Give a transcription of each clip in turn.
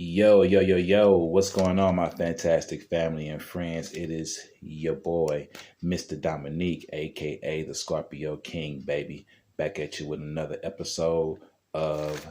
Yo, yo, yo, yo, what's going on, my fantastic family and friends? It is your boy, Mr. Dominique, aka the Scorpio King, baby, back at you with another episode of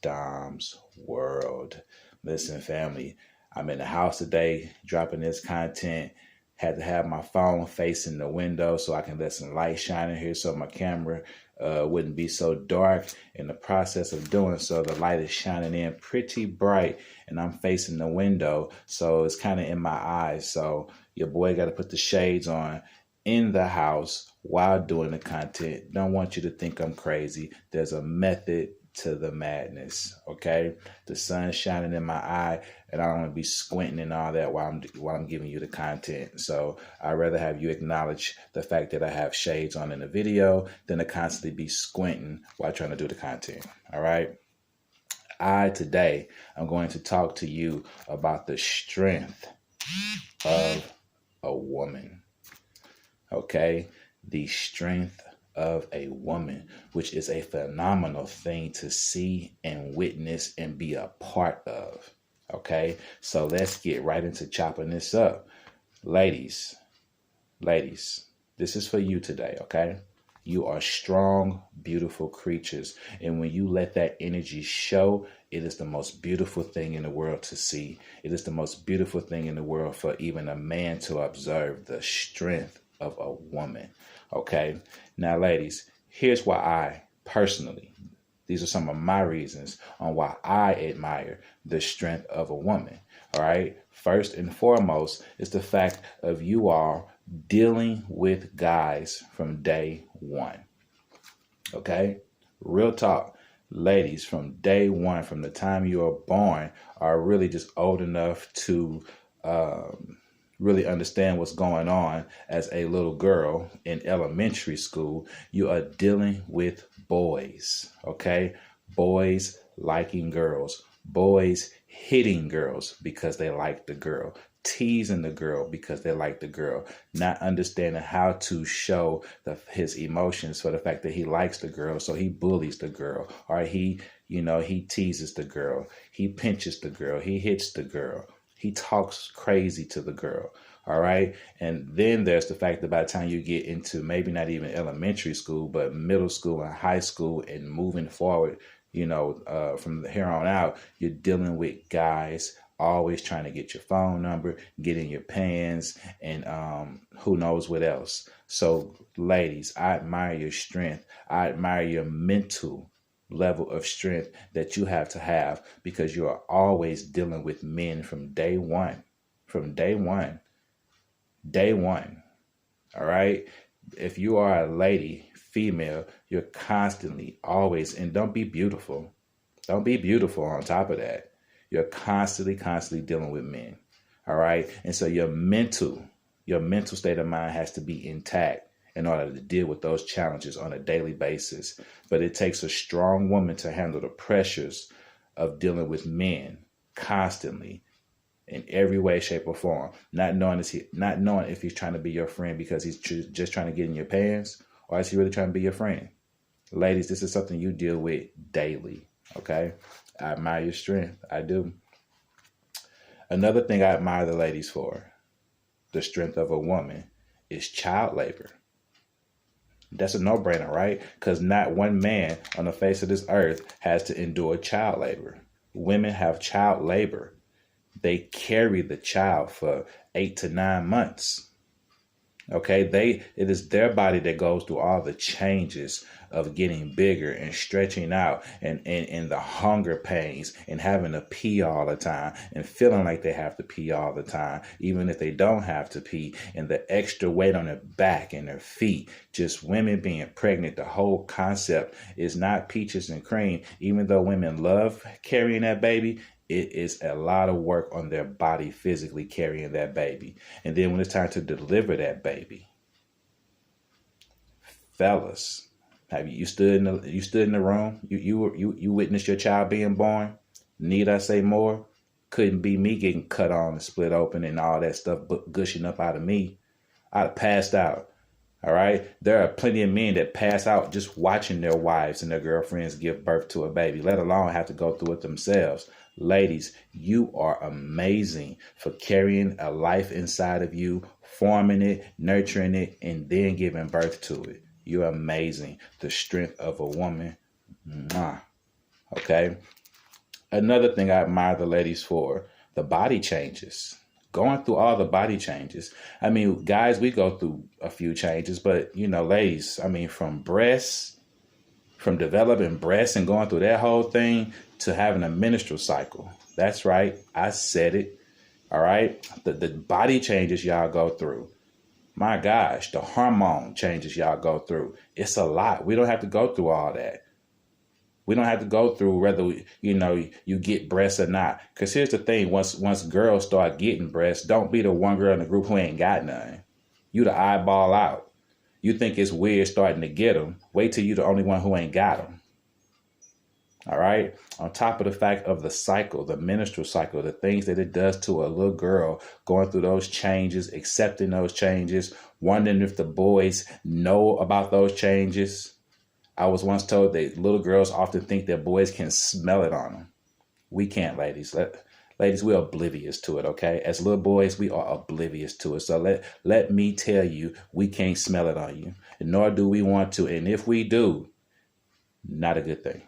Dom's World. Listen, family, I'm in the house today dropping this content. Had to have my phone facing the window so I can let some light shine in here so my camera wouldn't be so dark. In the process of doing so, the light is shining in pretty bright and I'm facing the window, so it's kind of in my eyes. So your boy got to put the shades on in the house while doing the content. Don't want you to think I'm crazy. There's a method to the madness, okay? The sun's shining in my eye, and I don't want to be squinting and all that while I'm giving you the content. So I'd rather have you acknowledge the fact that I have shades on in the video than to constantly be squinting while trying to do the content. All right. Today I'm going to talk to you about the strength of a woman. Okay, the strength of a woman, which is a phenomenal thing to see and witness and be a part of. Okay, so let's get right into chopping this up. Ladies, this is for you today, okay? You are strong, beautiful creatures. And when you let that energy show, it is the most beautiful thing in the world to see. It is the most beautiful thing in the world for even a man to observe the strength of a woman. Okay. Now, ladies, here's why I personally, these are some of my reasons on why I admire the strength of a woman. All right. First and foremost is the fact of you all dealing with guys from day one. Okay. Real talk. Ladies, from day one, from the time you are born, are really just old enough to really understand what's going on. As a little girl in elementary school, you are dealing with boys, okay? Boys liking girls, boys hitting girls because they like the girl, teasing the girl because they like the girl, not understanding how to show his emotions for the fact that he likes the girl, so he bullies the girl, or he teases the girl, he pinches the girl, he hits the girl. He talks crazy to the girl. All right. And then there's the fact that by the time you get into maybe not even elementary school, but middle school and high school and moving forward, from here on out, you're dealing with guys always trying to get your phone number, get in your pants, and who knows what else. So, ladies, I admire your strength. I admire your mental level of strength that you have to have, because you are always dealing with men from day one. Day one. All right. If you are a lady, female, you're constantly always, and don't be beautiful. Don't be beautiful on top of that. You're constantly dealing with men. All right. And so your mental state of mind has to be intact in order to deal with those challenges on a daily basis. But it takes a strong woman to handle the pressures of dealing with men constantly in every way, shape, or form. Not knowing if he's trying to be your friend because he's just trying to get in your pants, or is he really trying to be your friend? Ladies, this is something you deal with daily. Okay, I admire your strength. I do. Another thing I admire the ladies for, the strength of a woman, is child labor. That's a no-brainer, right? Because not one man on the face of this earth has to endure child labor. Women have child labor. They carry the child for 8 to 9 months. Okay, it is their body that goes through all the changes of getting bigger and stretching out, and the hunger pains and having to pee all the time and feeling like they have to pee all the time, even if they don't have to pee, and the extra weight on their back and their feet. Just women being pregnant. The whole concept is not peaches and cream. Even though women love carrying that baby, it is a lot of work on their body physically carrying that baby. And then when it's time to deliver that baby, fellas, have you stood in the room? You witnessed your child being born? Need I say more? Couldn't be me getting cut on and split open and all that stuff gushing up out of me. I'd have passed out. All right. There are plenty of men that pass out just watching their wives and their girlfriends give birth to a baby, let alone have to go through it themselves. Ladies, you are amazing for carrying a life inside of you, forming it, nurturing it, and then giving birth to it. You're amazing. The strength of a woman. Mwah. Okay. Another thing I admire the ladies for, the body changes. Going through all the body changes. I mean, guys, we go through a few changes, but ladies, I mean, from developing breasts and going through that whole thing to having a menstrual cycle. That's right. I said it. All right. The body changes y'all go through. My gosh, the hormone changes y'all go through. It's a lot. We don't have to go through all that. We don't have to go through whether, you get breasts or not. Because here's the thing. Once girls start getting breasts, don't be the one girl in the group who ain't got none. You the eyeball out. You think it's weird starting to get them. Wait till you the only one who ain't got them. All right. On top of the fact of the cycle, the menstrual cycle, the things that it does to a little girl going through those changes, accepting those changes, wondering if the boys know about those changes. I was once told that little girls often think that boys can smell it on them. We can't, ladies. Ladies, we're oblivious to it, okay? As little boys, we are oblivious to it. So let me tell you, we can't smell it on you, and nor do we want to. And if we do, not a good thing.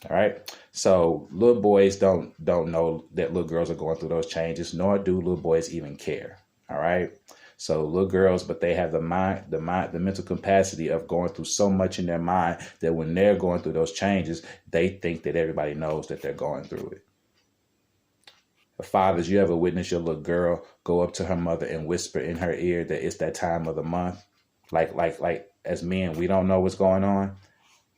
All right. So little boys don't know that little girls are going through those changes, nor do little boys even care. All right. So little girls, but they have the mental capacity of going through so much in their mind that when they're going through those changes, they think that everybody knows that they're going through it. Fathers, you ever witness your little girl go up to her mother and whisper in her ear that it's that time of the month? Like as men, we don't know what's going on.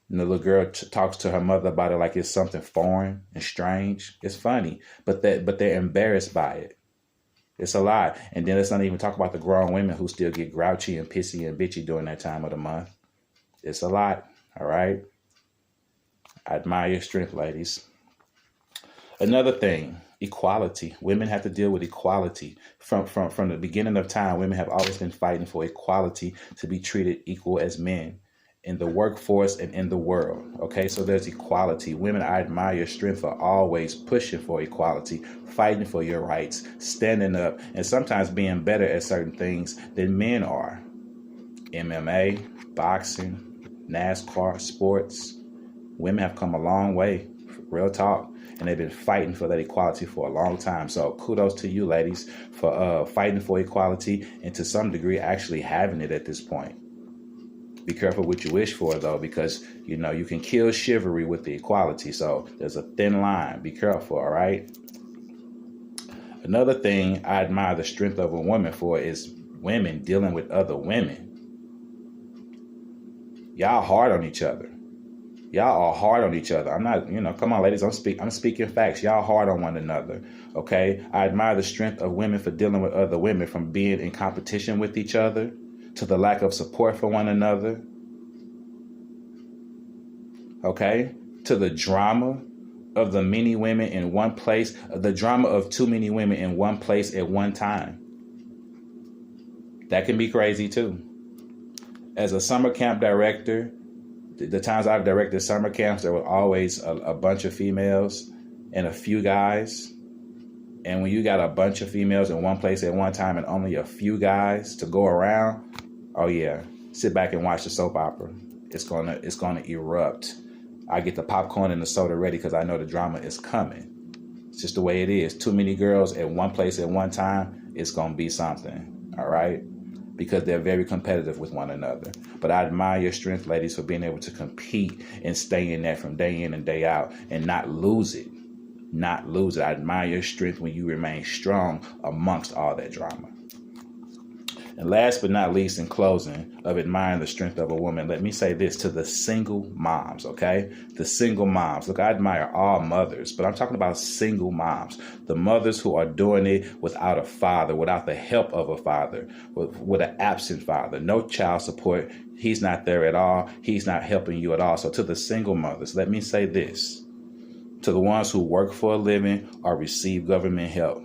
And the little girl talks to her mother about it like it's something foreign and strange. It's funny, but they're embarrassed by it. It's a lot. And then let's not even talk about the grown women who still get grouchy and pissy and bitchy during that time of the month. It's a lot. All right. I admire your strength, ladies. Another thing, equality. Women have to deal with equality. From the beginning of time, women have always been fighting for equality, to be treated equal as men in the workforce and in the world. Okay, so there's equality. Women, I admire your strength for always pushing for equality, fighting for your rights, standing up, and sometimes being better at certain things than men are. MMA, boxing, NASCAR, sports. Women have come a long way, real talk, and they've been fighting for that equality for a long time. So kudos to you, ladies, for fighting for equality and to some degree actually having it at this point. Be careful what you wish for, though, because, you can kill chivalry with the equality. So there's a thin line. Be careful, all right? Another thing I admire the strength of a woman for is women dealing with other women. Y'all hard on each other. Y'all are hard on each other. I'm not, come on, ladies, I'm speaking facts. Y'all hard on one another, okay? I admire the strength of women for dealing with other women, from being in competition with each other to the lack of support for one another, okay, to the drama of the many women in one place, the drama of too many women in one place at one time. That can be crazy too. As a summer camp director, the times I've directed summer camps, there were always a bunch of females and a few guys. And when you got a bunch of females in one place at one time and only a few guys to go around, oh yeah, sit back and watch the soap opera. It's gonna erupt. I get the popcorn and the soda ready because I know the drama is coming. It's just the way it is. Too many girls at one place at one time, it's gonna be something. All right? Because they're very competitive with one another. But I admire your strength, ladies, for being able to compete and stay in that from day in and day out and not lose it. Not lose it. I admire your strength when you remain strong amongst all that drama. And last but not least, in closing of admiring the strength of a woman, let me say this to the single moms, okay? The single moms. Look, I admire all mothers, but I'm talking about single moms. The mothers who are doing it without a father, without the help of a father, with an absent father, no child support. He's not there at all. He's not helping you at all. So to the single mothers, let me say this. To the ones who work for a living or receive government help.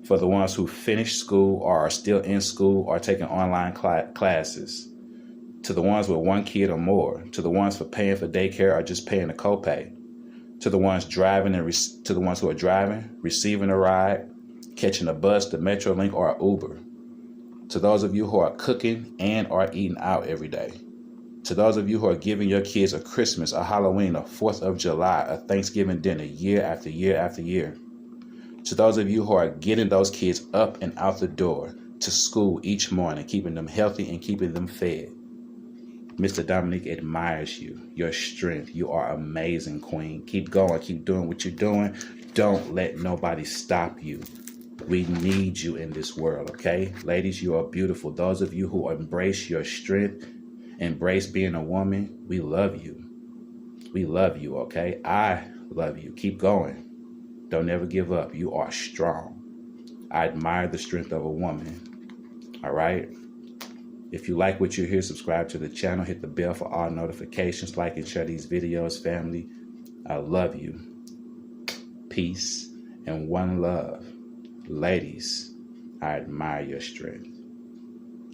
For the ones who finish school or are still in school or taking online classes. To the ones with one kid or more. To the ones for paying for daycare or just paying a copay. To the ones driving and to the ones who are driving, receiving a ride, catching a bus, the Metrolink, or an Uber. To those of you who are cooking and are eating out every day. To those of you who are giving your kids a Christmas, a Halloween, a 4th of July, a Thanksgiving dinner year after year after year. To those of you who are getting those kids up and out the door to school each morning, keeping them healthy and keeping them fed. Mr. Dominique admires you, your strength. You are amazing, Queen. Keep going. Keep doing what you're doing. Don't let nobody stop you. We need you in this world, okay? Ladies, you are beautiful. Those of you who embrace your strength, embrace being a woman, we love you. We love you, okay? I love you. Keep going. Don't ever give up. You are strong. I admire the strength of a woman, all right? If you like what you hear, subscribe to the channel. Hit the bell for all notifications. Like and share these videos, family. I love you. Peace and one love. Ladies, I admire your strength.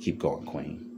Keep going, Queen.